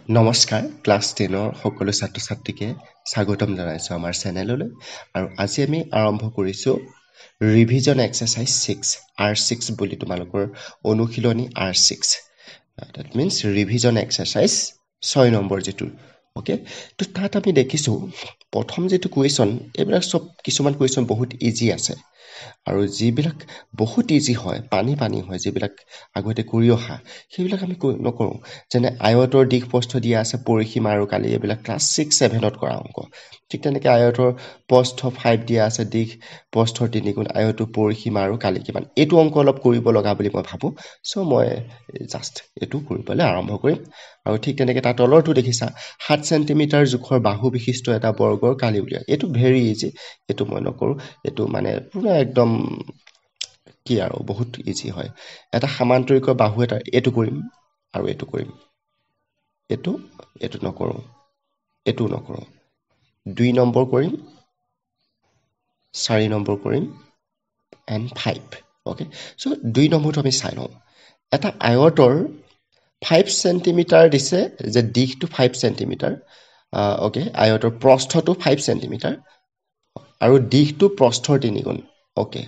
নমস্কাৰ ক্লাছ 10ৰ সকলো ছাত্ৰ ছাত্ৰীকে স্বাগতম জনাইছো আমাৰ চেনেললৈ আৰু আজি আমি আৰম্ভ কৰিছো ৰিভিজন এক্সাৰসাইজ 6 R6 বুলি তোমালোকৰ অনুশীলনী R6 that means revision exercise 6 number যেটো ওকে তো তাত আমি দেখিছো প্ৰথম যেটো কোৱেশ্চন এইবিলাক সব কিছুমান কোৱেশ্চন বহুত ইজি আছে আৰু যিবিলাক বহুত ইজি হয় পানী হয় যিবিলাক আগতে কৰি অহা সেইবিলাক আমি নকৰো যেনে আয়তৰ দিশ প্ৰস্থ দিয়া আছে পৰিসীমা আৰু কালি এইবিলাক ক্লাছ 6 7 ত কৰা অংক ঠিক তেনেকৈ আয়তৰ প্ৰস্থ 5 দিয়া আছে দিশ প্ৰস্থৰ তিনিগুণ আয়তৰ পৰিসীমা আৰু কালি কিমান এইটো অংক অলপ কৰিব লগা বুলি মই ভাবো সো মই জাস্ট এইটো কৰিবলৈ আৰম্ভ কৰিম আৰু ঠিক তেনেকৈ তাৰ তলৰটো দেখিছা 7 সেন্টিমিটাৰ জোখৰ বাহু বিশিষ্ট এটা বৰ্গৰ কালি উলিয়া এইটো ভেৰি ইজি এইটো মই নকৰো এইটো মানে পুৰা একদম কি আৰু বহুত ইজি হয় এটা সমান্তৰিক বাহু এটা এইটো কৰিম আৰু এইটো কৰিম এইটো নকৰো এইটো নকৰো 2 নম্বৰ কৰিম 4 নম্বৰ কৰিম and 5 okay so 2 নম্বৰটো আমি চাই লওঁ এটা আয়তৰ 5 সেন্টিমিটাৰ দিছে যে দিশটো 5 সেন্টিমিটাৰ ওকে আয়তৰ প্ৰস্থটো 5 সেন্টিমিটাৰ আৰু দিশটো প্ৰস্থৰ তিনিগুণ ওকে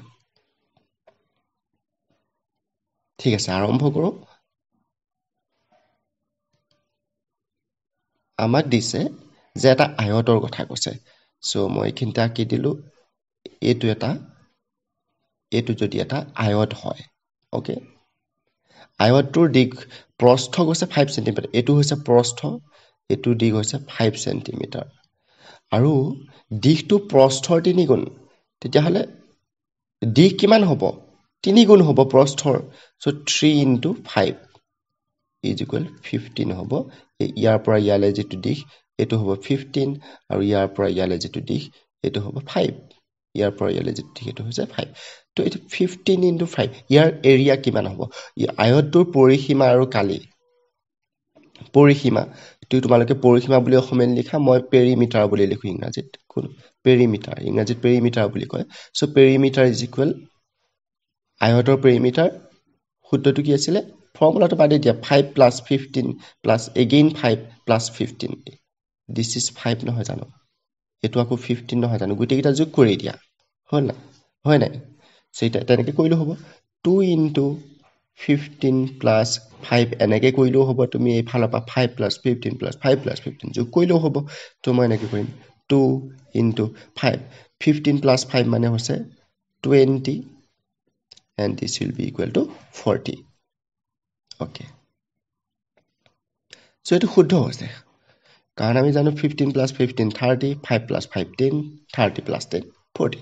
ঠিক আছে আৰম্ভ কৰো আমাক দিছে যে এটা আয়তৰ কথা কৈছে সো মই এইখিনিতে আঁকি দিলো এইটো যদি এটা আয়ত হয় ওকে আয়তটোৰ দিশ প্ৰস্থ গৈছে 5 সেন্টিমিটাৰ এইটো হৈছে প্ৰস্থ এইটো দিশ হৈছে 5 সেন্টিমিটাৰ আৰু দিশটো প্ৰস্থৰ তিনিগুণ তেতিয়াহলে দিশ কিমান হ'ব তিনিগুণ হ'ব প্ৰস্থৰ সো 3 into 5 is equal 15 হ'ব ইয়াৰ পৰা ইয়ালে যেটো দিশ এটো হ'ব 15 আৰু ইয়াৰ পৰা ইয়ালে যেটো দিশ এটো হ'ব 5 ইয়াৰ পৰা ইয়ালে যেটো দিশ এটো হৈছে 5 তো এটো 15 into 5 ইয়াৰ এৰিয়া কিমান হ'ব আয়তটোৰ পৰিসীমা আৰু কালি পৰিসীমা তো তোমালোকে পৰিসীমা বুলি অসমীয়াত লিখা মই পেৰিমিটাৰ বুলি লিখো ইংৰাজীত কোন পেৰিমিটাৰ ইংৰাজীত পেৰিমিটাৰ বুলি কয় সো পেৰিমিটাৰ is equal আয়তৰ পেৰিমিটাৰ সূত্ৰটো কি আছিল ফৰ্মুলাটো বাদ দিয়া 5 plus 15 plus again 5 plus 15 this is 5 নহয় জানো এটো আকৌ 15 নহয় জানো গুটেকিটা যোগ কৰি দিয়া হল না হয় নাই সেইটা তেনেকৈ কৰিলে হ'ব 2 into 15 plus 5 এনেকৈ কৰিলেও হ'ব তুমি এই ফালৰ পৰা 5 plus 15 plus 5 plus 15 যোগ কৰিলেও হ'ব তো মই এনেকৈ কৰিম 2 into 5 15 plus 5 মানে হৈছে 20 and this will be equal to 40 okay so এটো শুদ্ধ হৈছে কাৰণ আমি জানো 15 plus 15 30 5 plus 5 10 30 plus 10 40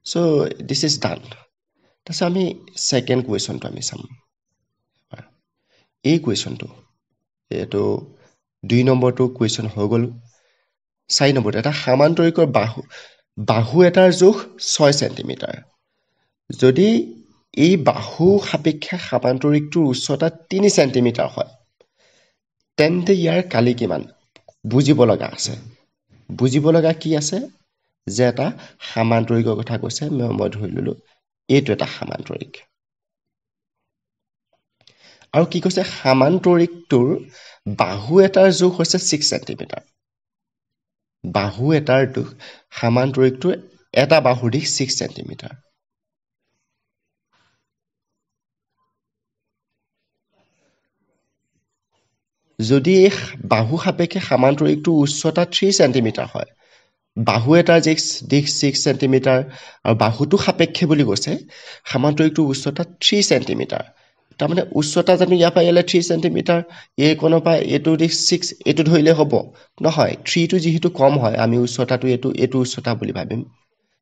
so this is done তাছ আমি সেকেন্ড কোৱেশ্চনটো আমি চাম এই কোৱেশ্চনটো এটো 2 নম্বৰটো কোৱেশ্চন হৈ গল 4 নম্বৰ এটা সমান্তৰিকৰ বাহু এটাৰ জোখ 6 সেন্টিমিটাৰ যদি এই বাহু সাপেক্ষে সমান্তৰিকটোৰ উচ্চতা 3 সেন্টিমিটাৰ হয় তেন্তে ইয়াৰ কালি কিমান বুজিব লগা কি আছে যে এটা সমান্তৰিকৰ কথা কৈছে মই ধৰি ললো এইটো এটা সমান্তৰিক আৰু কি কৈছে সমান্তৰিকটোৰ বাহু এটাৰ জোখ হৈছে 6 সেন্টিমিটাৰ বাহু এটাৰ জোখ সমান্তৰিকটোৰ এটা বাহুৰ দিশ 6 সেন্টিমিটাৰ যদি বাহু সাপেক্ষে সমান্তৰিকটোৰ উচ্চতা 3 সেন্টিমিটাৰ হয় বাহু এটাৰ দিশ 6 সেন্টিমিটাৰ আৰু বাহুটো সাপেক্ষে বুলি কৈছে সমান্তৰিকটোৰ উচ্চতা 3 সেন্টিমিটাৰ তাৰ মানে উচ্চতা জানো ইয়া পাইলে 3 সেন্টিমিটাৰ এই কোণৰ পৰা এটো দিশ 6 এটো ধৰিলে হ'ব নহয় 3 টো যেহেতু কম হয় আমি উচ্চতাটো এটো উচ্চতা বুলি ভাবিম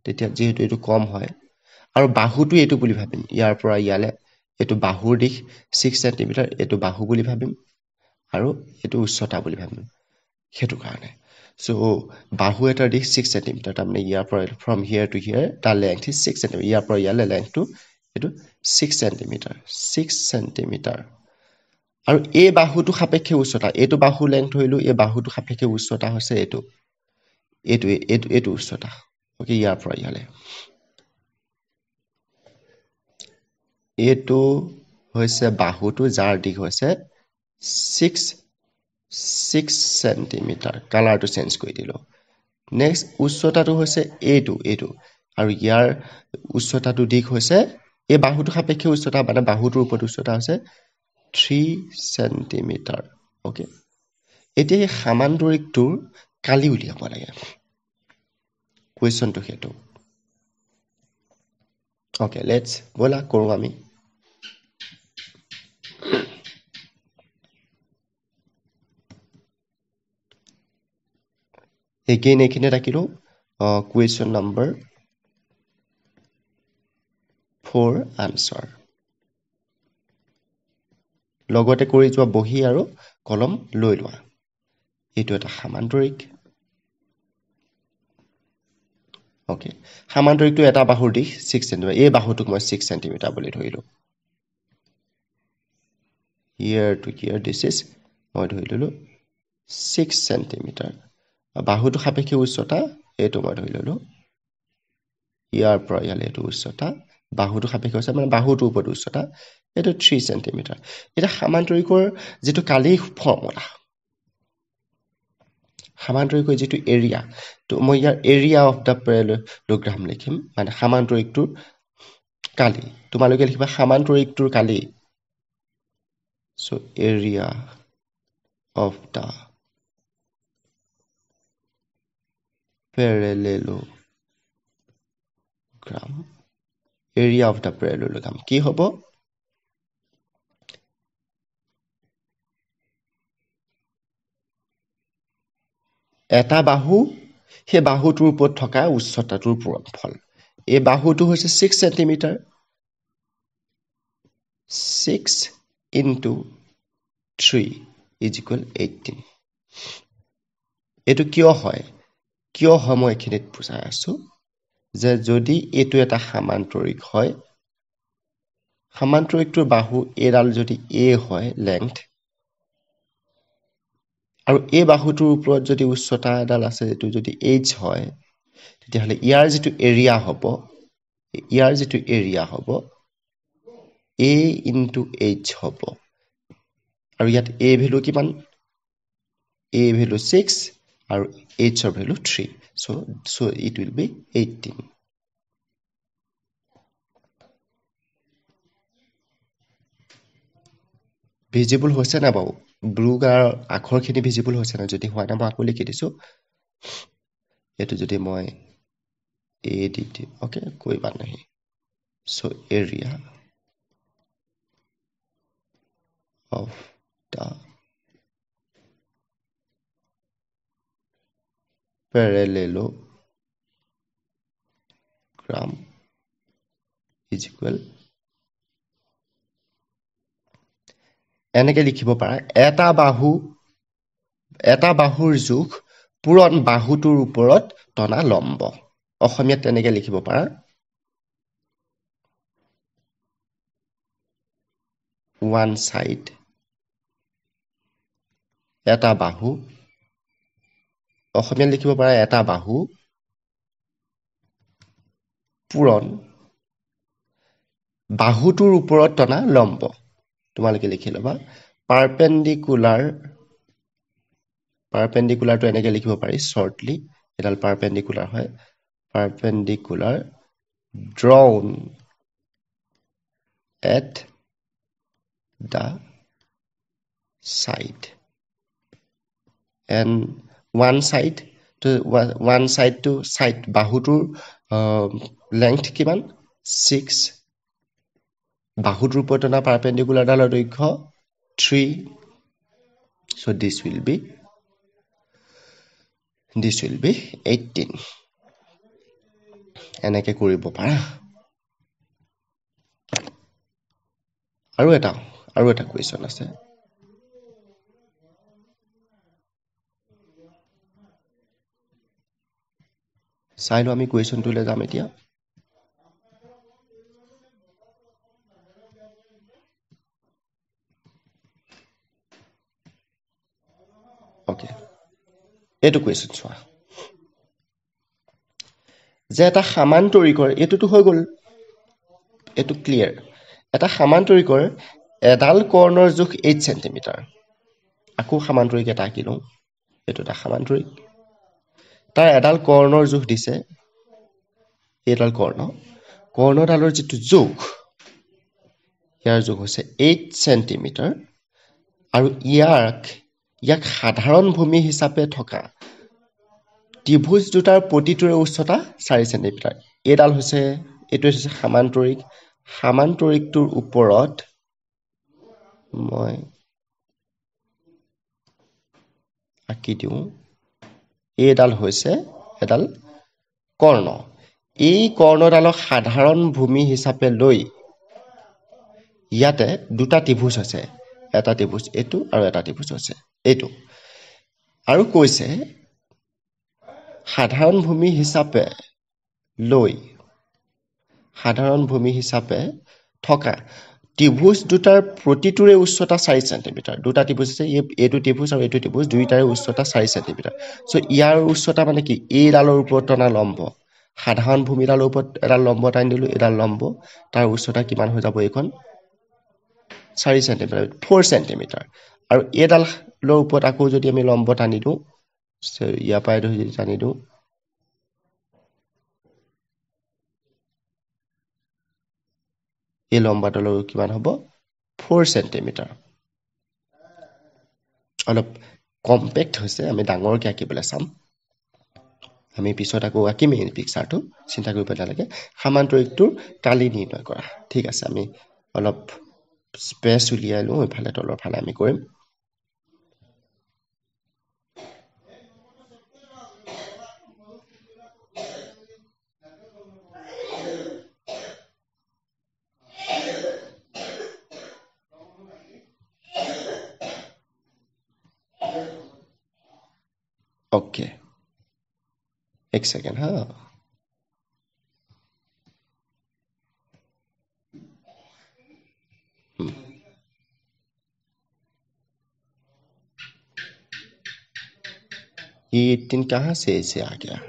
তেতিয়া যেহেতু এটো কম হয় আৰু বাহুটো এটো বুলি ভাবিম ইয়াৰ পৰা ইয়ালে এটো বাহুৰ দিশ 6 সেন্টিমিটাৰ এটো বাহু বুলি ভাবিম আৰু এটো উচ্চতা বুলি ভাবিম হেতু কাৰণে সো বাহু এটাৰ দিশ 6 সেন্টিমিটাৰ তাৰ মানে ইয়াৰ পৰা from here to here তাৰ লেংথ is 6 সেন্টিমিটাৰ ইয়াৰ পৰা ইয়ালে লেংথটো এটো 6 সেন্টিমিটাৰ আৰু এই বাহুটো সাপেক্ষে উচ্চতা এটো বাহু লেংথ হইলো এই বাহুটো সাপেক্ষে উচ্চতা হৈছে এটো উচ্চতা ওকে ইয়াৰ পৰা ইয়ালে এটো হৈছে বাহুটো যাৰ দিশ হৈছে 6 6 সেন্টিমিটাৰ কালাৰটো চেঞ্জ কৰি দিলোঁ নেক্সট উচ্চতাটো হৈছে এইটো আৰু ইয়াৰ উচ্চতাটো দিশ হৈছে এই বাহুটো সাপেক্ষে উচ্চতা মানে বাহুটোৰ ওপৰত উচ্চতা হৈছে 3 সেন্টিমিটাৰ ওকে এতিয়া এই সামান্তৰিকটোৰ কালি উলিয়াব লাগে কুৱেশ্যনটো সেইটো ওকে লেটস বলা কৰোঁ আমি এগেইন এইখিনি ৰাখিলোঁ কুৱেশ্যন নম্বৰ 4 আনসাৰ লগতে কৰি যোৱা বহি আৰু কলম লৈ লোৱা এইটো এটা সামান্তৰিক ওকে সামান্তৰিকটো এটা বাহুৰ দিশ 6 সেন্টিমিটাৰ এই বাহুটোক মই 6 সেন্টিমিটাৰ বুলি ধৰিলোঁ here to here this is মই ধৰি ললো 6 সেন্টিমিটাৰ বাহুটো সাপেক্ষে উচ্চতা এইটো মই ধৰি ললো ইয়াৰ পৰা ইয়ালৈ এইটো উচ্চতা বাহুটো সাপেক্ষে হৈছে মানে বাহুটোৰ ওপৰত উচ্চতা এইটো 3 সেন্টিমিটাৰ এটা সামান্তৰিকৰ যেটো কালি ফৰ্মুলা সামান্তৰিকৰ যেটো এৰিয়া তো মই ইয়াৰ এৰিয়া অফ দা প্যাৰালেলোগ্ৰাম লিখিম মানে সামান্তৰিকটোৰ কালি তোমালোকে লিখিবা সামান্তৰিকটোৰ কালি so area of the parallelogram area of the parallelogram কি হ'ব এটা বাহু সেই বাহুটোৰ ওপৰত থকা উচ্চতাটোৰ ফল এই বাহুটো হৈছে 6 সেন্টিমিটাৰ 6 into 3 is equal 18 এইটো কিয় হয় মই এখিনিত বুজাই আছো যে যদি এটো এটা সামান্তৰিক হয় সামান্তৰিকটোৰ বাহু এডাল যদি a হয় লেংথ আৰু এই বাহুটোৰ ওপৰত যদি উচ্চতা এডাল আছে যেটো যদি h হয় তেতিয়াহলে ইয়াৰ যেটো এৰিয়া হ'ব a into h হ'ব আৰু ইয়াত a ভ্যালু কিমান a ভ্যালু 6 আৰু h ৰ value 3 so it will be 18 visible হৈছে না বাবু ব্লু কালাৰ আখৰখিনি ভিজিবল হৈছে না যদি হোৱা না মই আকৌ লিখি দিছো এটো যদি মই a দি ওকে कोई बात नहीं so area of the parallelogram is equal এনেকে লিখিব পাৰা এটা বাহুৰ জোখ পুৰণ বাহুটোৰ ওপৰত টনা লম্ব অসমীয়াত তেনেকে লিখিব পাৰা one side এটা বাহু অসমীয়াত লিখিব পাৰা এটা বাহু পুৰণ বাহুটোৰ ওপৰত টনা লম্ব তোমালোকে লিখি লবা পাৰপেন্ডিকুলাৰটো এনেকে লিখিব পাৰি শৰ্টলি এডাল পাৰপেন্ডিকুলাৰ হয় perpendicular drawn at the side and one side to side বাহুটোৰ length কিমান 6 বাহুটোৰ ওপৰত টনা পাৰপেন্ডিকুলাৰ ডালৰ দৈৰ্ঘ্য 3 so this will be 18 এনেকে কৰিব পাৰা আৰু এটা কোৱেশ্চন আছে চাইলো আমি কোৱেশ্চনটোলৈ যাম এতিয়া ওকে এটো কোৱেশ্চন চোৱা যে এটা সামান্তৰিকৰ এটোটো হৈ গল এটো ক্লিয়াৰ এটা সামান্তৰিকৰ এডাল কৰ্ণৰ জোখ 8 সেন্টিমিটাৰ আকৌ সামান্তৰিক এটা আঁকি লওঁ এইটো এটা সামান্তৰিক তাৰ এডাল কৰ্ণৰ জোখ দিছে এইডাল কৰ্ণডালৰ যিটো জোখ ইয়াৰ জোখ হৈছে 8 সেন্টিমিটাৰ আৰু ইয়াক সাধাৰণ ভূমি হিচাপে থকা ত্ৰিভুজ দুটাৰ প্ৰতিটোৰে উচ্চতা 4 সেন্টিমিটাৰ এইডাল হৈছে এইটো হৈছে সামান্তৰিকটোৰ ওপৰত মই আঁকি দিওঁ এইডাল হৈছে এডাল কৰ্ণ এই কৰ্ণডালক সাধাৰণ ভূমি হিচাপে লৈ ইয়াতে দুটা ত্ৰিভুজ আছে এটা ত্ৰিভুজ এইটো আৰু এটা ত্ৰিভুজ আছে এইটো আৰু কৈছে সাধাৰণ ভূমি হিচাপে থকা ত্ৰিভুজ দুটাৰ প্ৰতিটোৰে উচ্চতা 4 সেন্টিমিটাৰ দুটা ত্ৰিভুজ আছে এইটো ত্ৰিভুজ আৰু এইটো ত্ৰিভুজ দুইটাৰে উচ্চতা 4 সেন্টিমিটাৰ সো ইয়াৰ উচ্চতা মানে কি এইডালৰ ওপৰত টনা লম্ব সাধাৰণ ভূমিডালৰ ওপৰত এডাল লম্ব টানি দিলো এডাল লম্ব তাৰ উচ্চতা কিমান হৈ যাব এইখন 4 সেন্টিমিটাৰ 4 সেন্টিমিটাৰ আৰু এইডালৰ ওপৰত আকৌ যদি আমি লম্ব টানি দিওঁ ইয়াৰ পৰা যদি টানি দিওঁ এই লম্বাডালৰ কিমান হ'ব 4 সেন্টিমিটাৰ অলপ কম্পেক্ট হৈছে আমি ডাঙৰকৈ আঁকিবলৈ চাম আমি পিছত আকৌ আঁকিম এই পিকচাৰটো চিন্তা কৰিব নালাগে সামান্তৰিকটোৰ কালি নিৰ্ণয় কৰা ঠিক আছে আমি অলপ স্পেচ উলিয়াই লওঁ ইফালে তলৰ ফালে আমি কৰিম ओके एक सेकेंड हाँ ये 18 कहाँ से ऐसे आ गया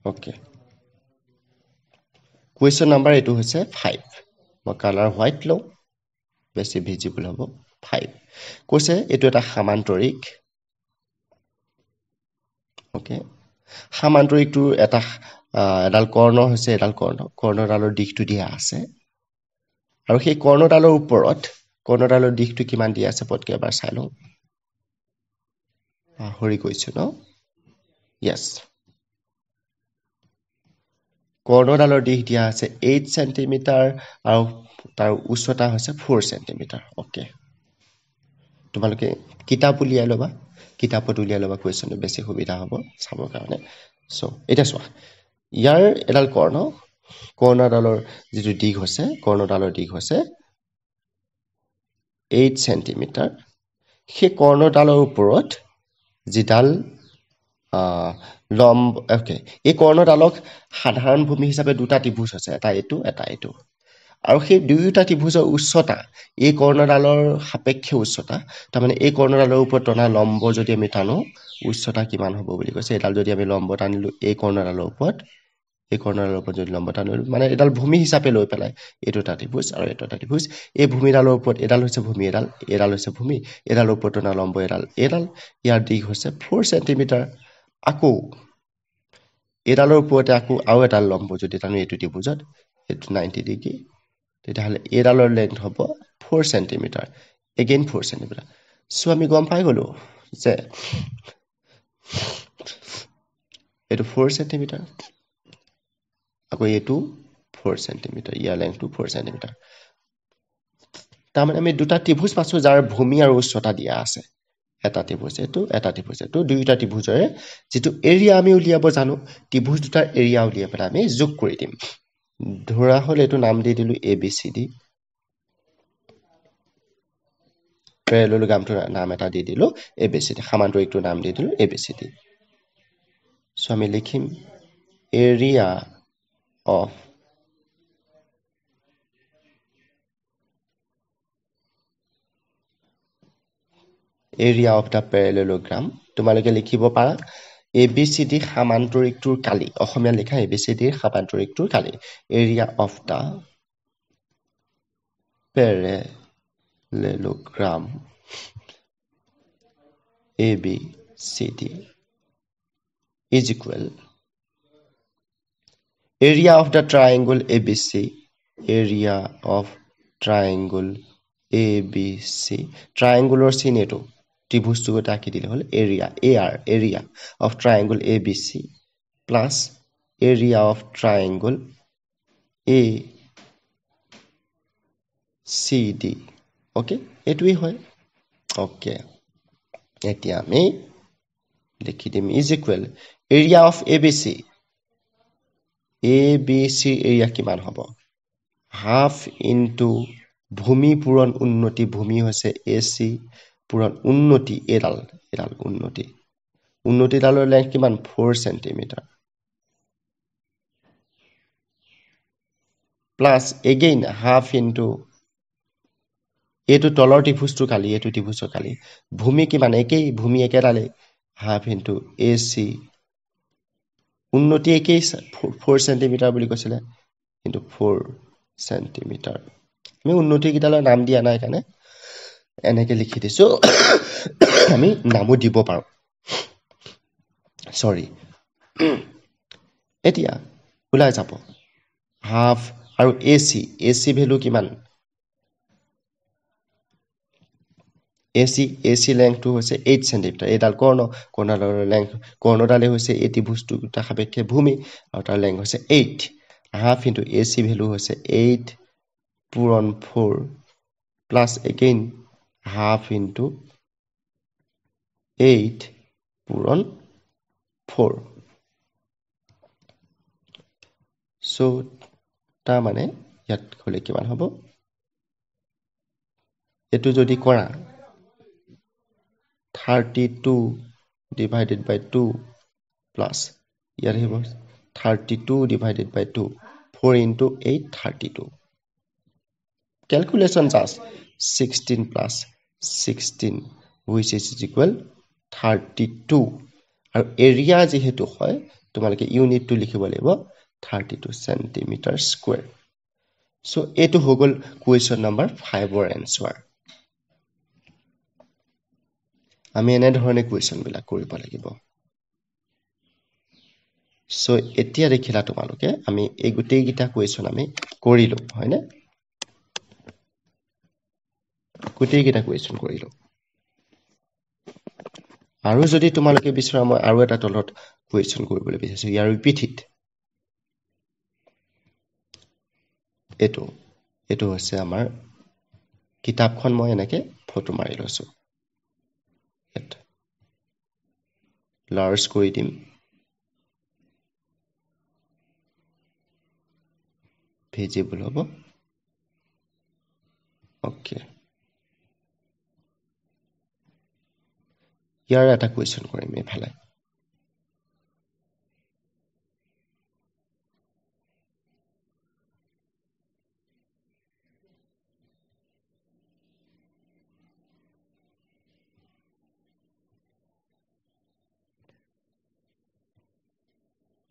ओके क्वेश्चन नंबर एटू হৈছে 5 মই কালাৰ হোৱাইট লওঁ বেছি ভিজিবল হ'ব 5 কৈছে এটো এটা সামান্তৰিক ওকে সামান্তৰিকটো এটা এডাল কৰ্ণ হৈছে এডাল কৰ্ণডালৰ দিশটো দিয়া আছে আৰু সেই কৰ্ণডালৰ ওপৰত কৰ্ণডালৰ দিশটো কিমান দিয়া আছে পটকে এবাৰ চাই লওঁ হৰি কৈছো ন यस কৰ্ণডালৰ দিশ দিয়া আছে 8 সেন্টিমিটাৰ আৰু তাৰ উচ্চতা হৈছে 4 সেন্টিমিটাৰ ওকে তোমালোকে কিতাপ উলিয়াই লবা কিতাপত উলিয়াই লবা কোৱেশ্চনটো বেছি সুবিধা হ'ব চাবৰ কাৰণে সো এটা চোৱা ইয়াৰ এডাল কৰ্ণডালৰ যিটো দিশ হৈছে কৰ্ণডালৰ দিশ হৈছে 8 সেন্টিমিটাৰ সেই কৰ্ণডালৰ ওপৰত যিডাল লম্ব ওকে এই কৰ্ণডালক সাধাৰণ ভূমি হিচাপে দুটা ত্ৰিভুজ আছে এটা এইটো আৰু সেই দুয়োটা ত্ৰিভুজৰ উচ্চতা এই কৰ্ণডালৰ সাপেক্ষে উচ্চতা তাৰ মানে এই কৰ্ণডালৰ ওপৰত টনা লম্ব যদি আমি টানো উচ্চতা কিমান হ'ব বুলি কৈছে এডাল যদি আমি লম্ব টানিলো এই কৰ্ণডালৰ ওপৰত যদি লম্ব টানিলো মানে এডাল ভূমি হিচাপে লৈ পেলাই এইটো এটা ত্ৰিভুজ আৰু এইটো এটা ত্ৰিভুজ এই ভূমিডালৰ ওপৰত এডাল হৈছে ভূমি এডাল হৈছে ভূমি এডালৰ ওপৰত টনা লম্ব এডাল ইয়াৰ দিশ হৈছে 4 সেন্টিমিটাৰ আকৌ এডালৰ ওপৰতে আকৌ আৰু এটা লম্ব যদি টানো এইটো ত্ৰিভুজত এইটো 90 ডিগ্ৰী তেতিয়াহলে এডালৰ লেন্থ হ'ব 4 সেন্টিমিটাৰ এগেইন 4 সেন্টিমিটাৰ সো আমি গম পাই গলো যে এইটো 4 সেন্টিমিটাৰ আকৌ এইটো 4 সেন্টিমিটাৰ ইয়াৰ লেন্থটো 4 সেন্টিমিটাৰ তাৰমানে আমি দুটা ত্ৰিভুজ পাছো যাৰ ভূমি আৰু উচ্চতা দিয়া আছে এটা ত্ৰিভুজ এইটো দুইটা ত্ৰিভুজৰে যেটো এৰিয়া আমি উলিয়াব জানো ত্ৰিভুজ দুটাৰ এৰিয়া উলিয়াই পেলাই আমি যোগ কৰি দিম ধৰা হল এইটো নাম দি দিলো ABCD প্যাৰালেলোগ্ৰামটোৰ নাম এটা দি দিলো ABCD সামান্তৰিকটোৰ নাম দি দিলো ABCD সো আমি লিখিম এৰিয়া অফ the parallelogram তোমালোকে লিখিব পাৰা ABCD সামান্তৰিকটোৰ কালি অসমীয়া লিখা ABCD সামান্তৰিকটোৰ কালি area of the parallelogram ABCD is equal area of the triangle ABC area of triangle ABC triangular scene eto ত্ৰিভুজটো গটা আঁকি দিলে হল area area of triangle ABC plus area of triangle ACD okay এটুই হয় okay এতিয়া আমি লিখি দিম is equal area of ABC ABC area কিমান হ'ব half into ভূমি পূৰণ উন্নতি ভূমি হৈছে AC পূৰণ উন্নতি এডাল উন্নতি ডালৰ লেংথ কিমান 4 centimetre plus again half into এটো তলৰ ত্ৰিভুজটো কালি এটো ত্ৰিভুজৰ কালি ভূমি কিমান একেই ভূমি একেডালে half into AC উন্নতি একেই 4 সেন্টিমিটাৰ বুলি কৈছিলে into 4 সেন্টিমিটাৰ আমি উন্নতি কিটালৰ নাম দিয়া নাই কানে এনেকে লিখি দিছো আমি নামও দিব পাৰো সৰি এতিয়া উলাই যাব half আৰু AC ভ্যালু কিমান AC length to হৈছে 8 cm এডাল কৰ্ণডালৰ length কৰ্ণডালে হৈছে এটি বস্তু দুটা সাপেক্ষে ভূমি আৰু তাৰ length হৈছে 8 half into AC value হৈছে 8 পূৰণ 4 plus again half into 8 পূৰণ 4 so তা মানে ইয়াত হলে কিমান হ'ব এটো যদি কৰা 32 divided by 2 plus ইয়াৰ হ'ব 32 divided by 2 4 into 8 32 calculation just 16 plus 16 which is equal 32 আৰু এৰিয়া যেহেতু হয় তোমালকে ইউনিট টু লিখিব লাগিব 32 centimeter square so এটো হগল question number 5 or answer আমি এনে ধৰণে কুৱেশ্যন বিলাক কৰিব লাগিব সো এতিয়া দেখিলা তোমালোকে আমি এই গুটেই গিটা কুৱেশ্যন আমি কৰিলো হয়নে গুটেই গিটা কুৱেশ্যন কৰিলো আৰু যদি তোমালোকে বিচৰা মই আৰু এটা তলত কুৱেশ্যন কৰিবলৈ বিচাৰিছো ইয়াৰ ৰিপিট এটো হৈছে আমাৰ কিতাপখন মই এনেকে ফটো মাৰি লৈছো লাৰ্জ কৰি দিম ভিজিবল হ'ব ওকে ইয়াৰ এটা কুৱেশ্যন কৰিম এফালে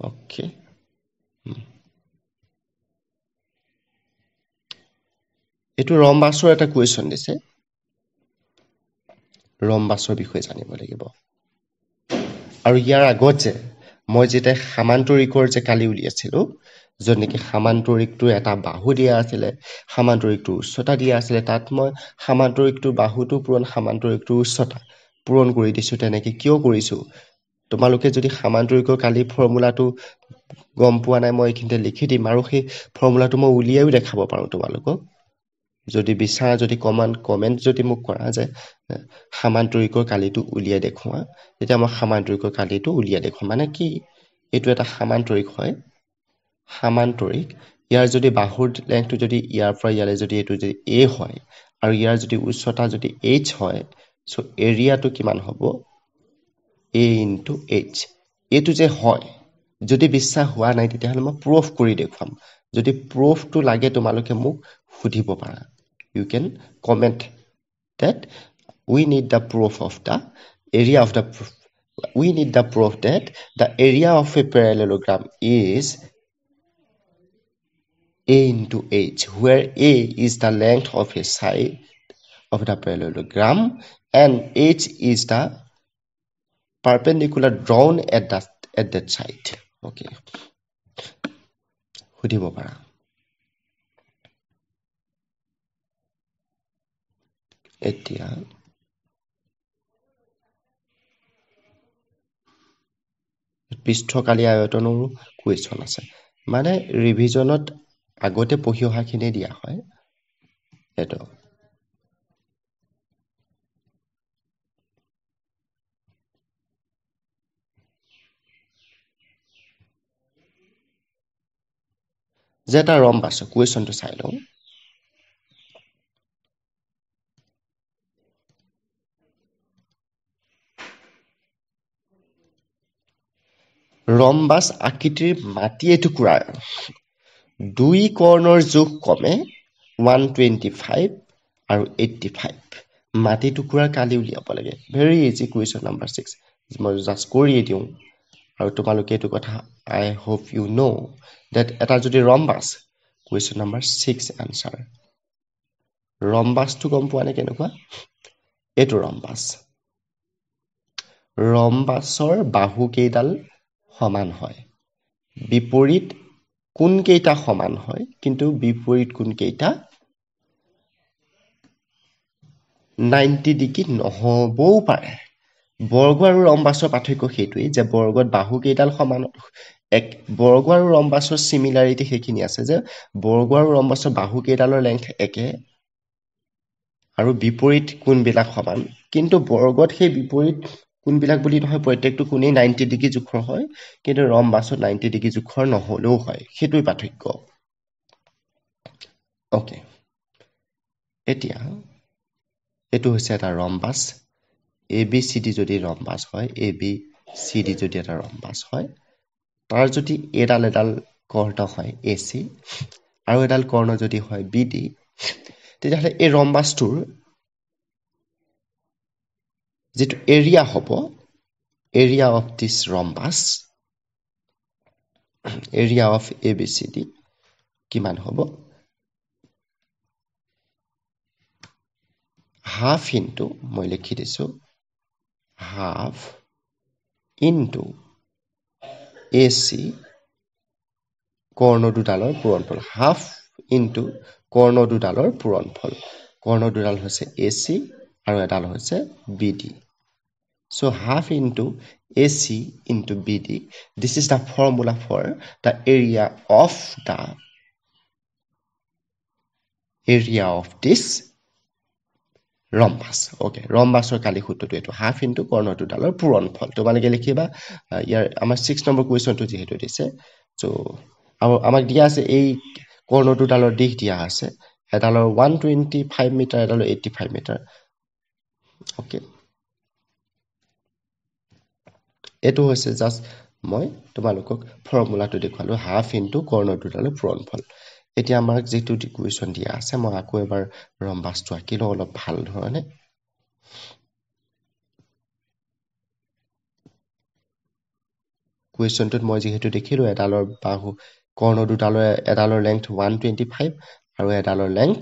ওকে এটো ৰম্বাসৰ এটা কুৱেশ্যন দিছে ৰম্বাসৰ বিষয়ে জানিব লাগিব আৰু ইয়াৰ আগত যে মই যেতে সামান্তৰিকৰ যে কালি উলিয়াছিলো জনেকি সামান্তৰিকটো এটা বাহু দিয়া আছিল সামান্তৰিকটো উচ্চতা দিয়া আছিল তাত মই সামান্তৰিকটো বাহুটো পূৰণ সামান্তৰিকটো উচ্চতা পূৰণ কৰি দিছো তেনেকি কিয় কৰিছো তোমালোকে যদি সামান্তৰিকৰ কালি ফৰ্মুলাটো গম পোৱা নাই মই এখিনতে লিখি দিম আৰু সেই ফৰ্মুলাটো মই উলিয়াইও দেখাব পাৰো তোমালোকক যদি বিচাৰা যদি কমেন্ট যদি মোক কৰা যায় সামান্তৰিকৰ কালিটো উলিয়াই দেখুৱা তেতিয়া মই সামান্তৰিকৰ কালিটো উলিয়াই দেখুৱা মানে কি এটো এটা সামান্তৰিক হয় সামান্তৰিক ইয়াৰ যদি বাহুৰ লেংথটো যদি ইয়াৰ পৰা ইয়ালে যদি এটো যদি a হয় আৰু ইয়াৰ যদি উচ্চতা যদি h হয় সো এৰিয়াটো কিমান হ'ব a into h এটো যে হয় যদি বিশ্বাস হোৱা নাই তেতিয়া হলে মই প্ৰুফ কৰি দেখুৱাম যদি প্ৰুফটো লাগে তোমালোকে মোক সুধিব পাৰা you can comment that we need the proof of the area of the we need the proof that the area of a parallelogram is A into H, where A is the length of a side of the parallelogram and H is the perpendicular drawn at that side. Okay. সুধিব পাৰা এতিয়া পৃষ্ঠকালী আয়তনৰো question আছে মানে ৰিভিজনত আগতে পঢ়ি অহাখিনি দিয়া হয় এইটো যে এটা ৰম্বাছ কুৱেশ্যনটো চাই লওঁ ৰম্বাছ আকৃতিৰ মাটি এটুকুৰাৰ দুই কৰ্ণৰ জোখ কমে 125 আৰু 85 মাটি টুকুৰাৰ কালি উলিয়াব লাগে ভেৰি ইজি কুৱেশ্যন নাম্বাৰ 6 মই জাষ্ট কৰিয়ে দিওঁ আৰু তোমালোকে এইটো কথা আই হোপ ইউ নো that এটা যদি ৰম্বাছ কুৱেশ্যন নাম্বাৰ 6 আনসাৰ ৰম্বাছটো গম পোৱা নে কেনেকুৱা এইটো ৰম্বাছৰ বাহু কেইডাল সমান হয় বিপৰীত কোন কেইটা সমান হয় কিন্তু বিপৰীত কোন কেইটা 90 ডিগ্ৰী নহবও পাৰে বৰ্গ আৰু ৰম্বাছৰ পাৰ্থক্য সেইটোৱেই যে বৰ্গত বাহু কেইডাল সমান এক বৰ্গ আৰু ৰম্বাছৰ সিমিলাৰিটি সেইখিনি আছে যে বৰ্গ আৰু ৰম্বাছৰ বাহু কেইডালৰ লেংথ একে আৰু বিপৰীত কোণবিলাক সমান কিন্তু বৰ্গত সেই বিপৰীত কোণবিলাক বুলি নহয় প্ৰত্যেকটো কোণেই 90 ডিগ্ৰী জোখৰ হয় কিন্তু ৰম্বাছত 90 ডিগ্ৰী জোখৰ নহলেও হয় সেইটোই পাৰ্থক্য ওকে এতিয়া এটো হৈছে এটা ৰম্বাছ ABCD যদি ৰম্বাছ হয় ABCD যদি এটা ৰম্বাছ হয় তাৰ যদি এডাল কৰ্ণ হয় AC আৰু এডাল কৰ্ণ যদি হয় BD তেতিয়াহলে এই ৰম্বাছটোৰ যেটো এৰিয়া হ'ব area of this rhombus area of ABCD কিমান হ'ব half into মই লিখি দিছো half into AC কৰ্ণ দুডালৰ পূৰণফল half into কৰ্ণ দুডালৰ পূৰণফল কৰ্ণ দুডাল হৈছে AC আৰু এডাল হৈছে BD so half into AC into BD this is the formula for the area of this rhombus okay ৰম্বাছৰ কালি সূত্ৰটো এটো হাফ ইনটু কৰ্ণ দুডালৰ পূৰণফল তোমালোকে লিখিবা ইয়াৰ আমাৰ 6 নম্বৰ কুৱেশ্যনটো যেহেতু দিছে সো আমাক দিয়া আছে এই কৰ্ণ দুডালৰ দিশ দিয়া আছে এডালৰ 125 মিটাৰ এডালৰ 85 মিটাৰ ওকে এটো হৈছে জাস্ট মই তোমালোকক ফৰ্মুলাটো দেখুৱালো হাফ ইনটু কৰ্ণ দুডালৰ পূৰণফল এতিয়া আমাক যেটো কুৱেশ্যন দিয়া আছে মই আকৌ এবাৰ ৰম্বাছটো আঁকিলো অলপ ভাল ধৰণে কুৱেশ্যনটোত মই যেহেতু দেখিলো এডালৰ বাহু কৰ্ণ দুডালৰ এডালৰ লেংথ 125 আৰু এডালৰ লেংথ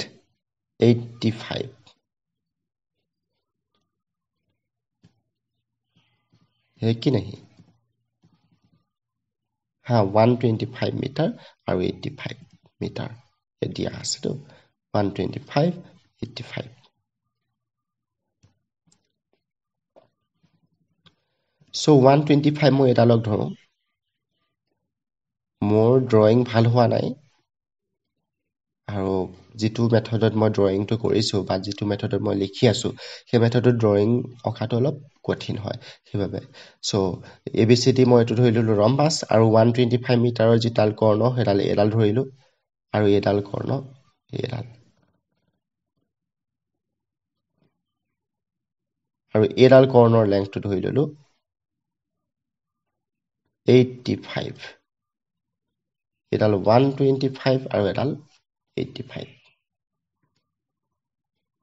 85 है कि नहीं हाँ 125 মিটাৰ আৰু 85 মিটাৰ দিয়া আছে তো 125 85 so 125 মই এডালক ধৰো মোৰ ড্ৰয়িং ভাল হোৱা নাই আৰু যেটো মেথডত মই ড্ৰয়িংটো কৰিছো বা যেটো মেথডত মই লিখি আছো সেই মেথডত ড্ৰয়িং অকাটো অলপ কঠিন হয় সেইভাবে সো ABCD মই এটো ধৰিলো ৰম্বাছ আৰু 125 মিটাৰৰ যেটাল কৰ্ণ হেডাল এডাল ধৰিলো আৰু এডাল কৰ্ণ এডাল আৰু এডাল কৰ্ণৰ লেংথটো ধৰি ললো 85 এডাল 125 আৰু এডাল 85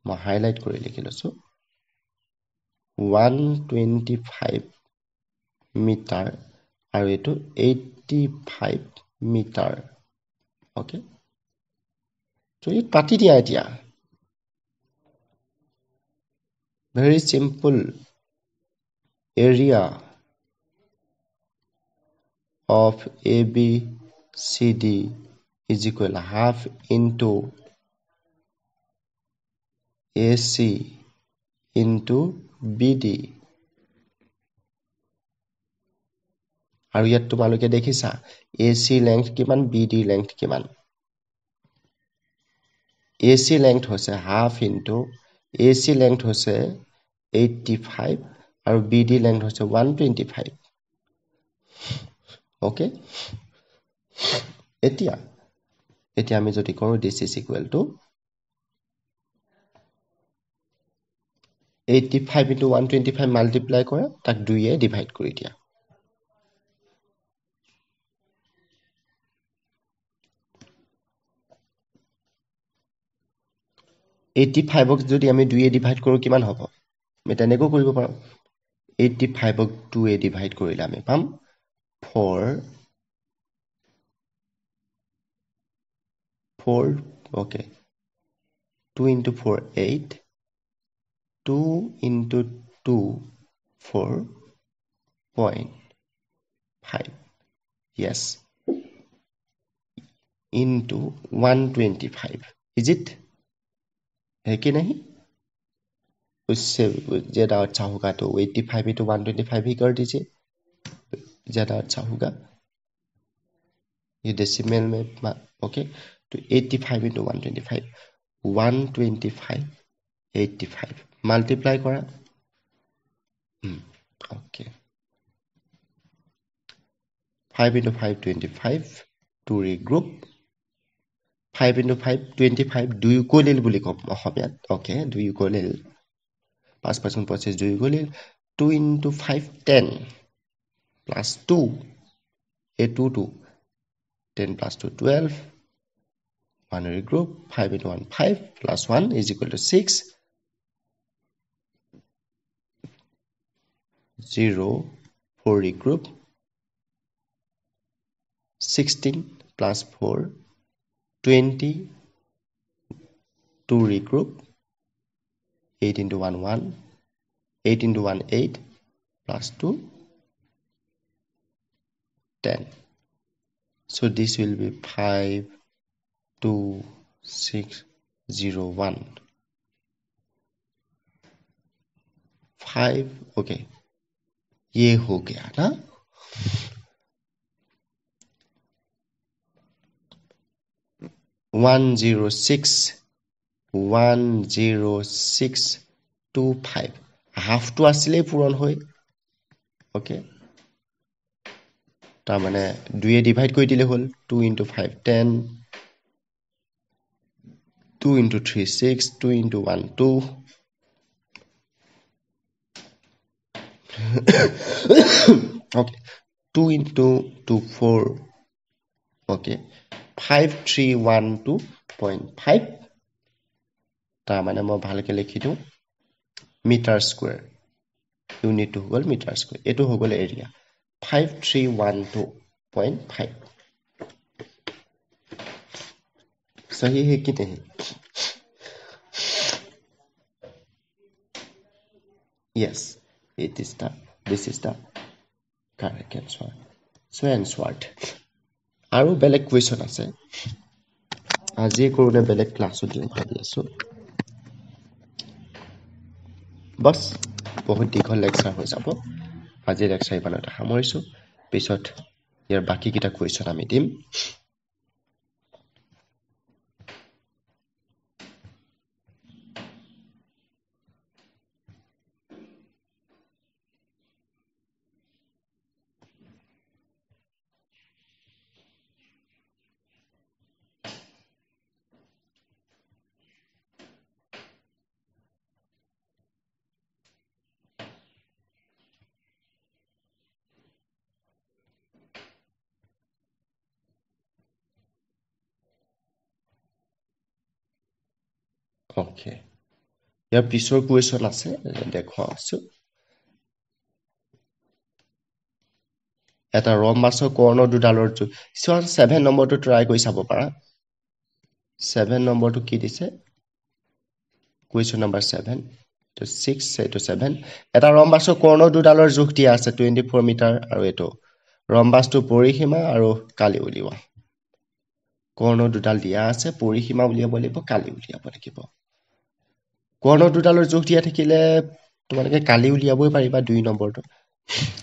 মই হাইলাইট কৰি লিখি লৈছো 125 মিটাৰ আৰু এইটো 85 মিটাৰ ওকে তো ই পাতি দিয়া এতিয়া very simple area of ABCD is equal half into AC into BD আৰু ইয়াত তোমালোকে দেখিছা AC length কিমান BD length কিমান AC length হৈছে half into AC length হৈছে 85 আৰু BD length হৈছে 125 ওকে এতিয়া আমি যদি কৰো this is equal to 85 into 125 multiply কৰা তাক 2 এ ডিভাইড কৰি দিয়া এইটি ফাইভক যদি আমি 2 এ ডিভাইড কৰো কিমান হ'ব আমি তেনেকৈ কৰিব পাৰো 85ক 2 এ ডিভাইড কৰিলে আমি পাম 4 okay 2 into 4 8 2 into 2 4.5 yes into 125 is it है कि नहीं उससे ज्यादा अच्छा होगा तो 85 into 125 ही कर दीजिए ज्यादा अच्छा होगा ये डेसिमल में ओके तो 85 into 125 125 85 multiply करा okay 5 into 5 25 to regroup 5 into 5 25 2 কলিল বুলি কম অসমীয়াত okay 2 কলিল 5 5 25 2 কলিল 2 into 5 10 plus 2 a 2 2 10 plus 2 12 1 regroup 5 into 1 5 plus 1 is equal to 6 0 4 regroup 16 plus 4 20 2 regroup 8 into 1 1 8 into 1 8 plus 2 10 so this will be 5 2 6 0 1 5 okay ये हो गया ना 106 10625 have to আসলে পূরণ হয় ওকে তার মানে 2 এ ডিভাইড করে দিলে হল 2 into 5 10 2 into 3 6 2 into 1 2 okay 2 into 2 4 okay 5312.5 তাৰ মানে মই ভালকে লিখি দিও মিটাৰ স্কয়াৰ ইউনিট টু হ'ল মিটাৰ স্কয়াৰ এটো হৈ গ'ল এৰিয়া 5312.5 सही है कि नहीं yes this is the correct answer so answered আৰু বেলেগ কোৱেশ্চন আছে আজি কৰোনে বেলেগ ক্লাছত দিম ভাবি আছো বস বহুত দীঘল লেকচাৰ হৈ যাব আজি লেকচাৰ ইমানতে সামৰিছো পিছত ইয়াৰ বাকি কিটা কোৱেশ্চন আমি দিম ওকে ইয়াৰ পিছৰ কোৱেশ্চন আছে দেখুৱা আছো এটা ৰম্বাছৰ কৰ্ণ দুডালৰ জোখ 7 নম্বৰটো ট্ৰাই কৰি চাব পাৰা 7 নম্বৰটো কি দিছে কুৱেশ্যন নম্বৰ 7 এইটো 6 এইটো 7 এটা ৰম্বাছৰ কৰ্ণ দুডালৰ জোখ দিয়া আছে 24 মিটাৰ আৰু এইটো ৰম্বাছটো পৰিসীমা আৰু কালি উলিওৱা কৰ্ণ দুডাল দিয়া আছে পৰিসীমা উলিয়াব লাগিব কালি উলিয়াব লাগিব কৰ্ণ দুডালৰ জোখ দিয়া থাকিলে তোমালোকে কালি উলিয়াবই পাৰিবা 2 নম্বৰটো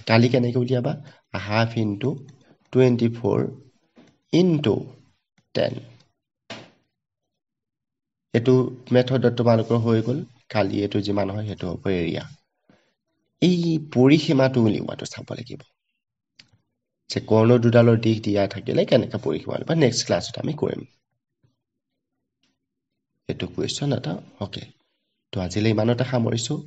কালি কেনেকৈ উলিয়াবা হাফ ইনটু 24 ইনটু 10 এইটো মেথডত তোমালোকৰ হৈ গ'ল কালি এইটো যিমান হয় সেইটো হ'ব এৰিয়া এই পৰিসীমাটো উলিওৱাটো চাব লাগিব যে কৰ্ণ দুডালৰ দিশ দিয়া থাকিলে কেনেকৈ পৰিসীমা উলিয়াবা নেক্সট ক্লাছত আমি কৰিম এইটো কুৱেশ্যন এটা ওকে তো আজিলৈ ইমানতে সামৰিছোঁ